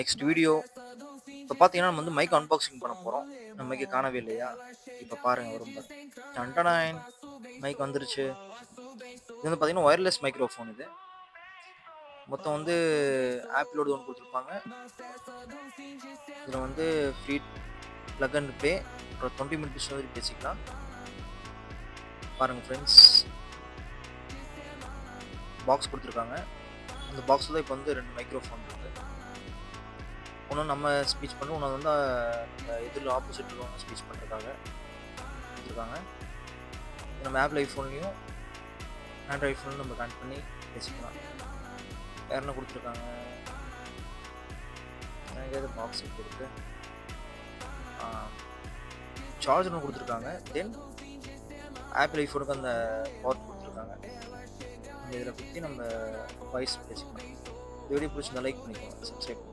Next video இப்போ பார்த்தீங்கன்னா நம்ம வந்து மைக் அன்பாக்சிங் பண்ண போகிறோம். நம்ம மைக்கை காணவே இல்லையா? இப்போ பாருங்க வரும் பாரு. டன்டடாயின் மைக் வந்துருச்சு. இது வந்து பார்த்தீங்கன்னா ஒயர்லெஸ் மைக்ரோஃபோன் இது. மொத்தம் வந்து ஆப்பிளோட ஒன்று கொடுத்துருப்பாங்க. இதில் வந்து ஃப்ரீ ப்ளக் அண்ட் ப்ளே அப்புறம் 20 மினிட்ஸ் வரைக்கும் பேசிக்கலாம். பாருங்கள் ஃப்ரெண்ட்ஸ், பாக்ஸ் கொடுத்துருக்காங்க. அந்த பாக்ஸில் இப்போ வந்து 2 மைக்ரோஃபோன் இருக்குது. ஒன்று நம்ம ஸ்பீச் பண்ணுறோம், ஒன்று வந்து நம்ம எதிரில் ஆப்போசிட் இருக்கவங்க ஸ்பீச் பண்ணுறதுக்காக கொடுத்துருக்காங்க. நம்ம ஆப்பிள் ஐஃபோன்லேயும் ஆண்ட்ராய்ட் ஃபோன்லையும் நம்ம கனெக்ட் பண்ணி பேசிக்கலாம். வேறு என்ன கொடுத்துருக்காங்க? எனக்கு ஏதாவது பாக்ஸ் எப்படி இருக்குது? சார்ஜர் ஒன்று கொடுத்துருக்காங்க. தென் ஆப்பிள் ஐஃபோனுக்கு அந்த பவர் கொடுத்துருக்காங்க. இதில் பற்றி நம்ம வாய்ஸ் பேசிக்கலாம். இந்த வீடியோ பிடிச்சிருந்தா லைக் பண்ணிக்கோங்க, சப்ஸ்கிரைப்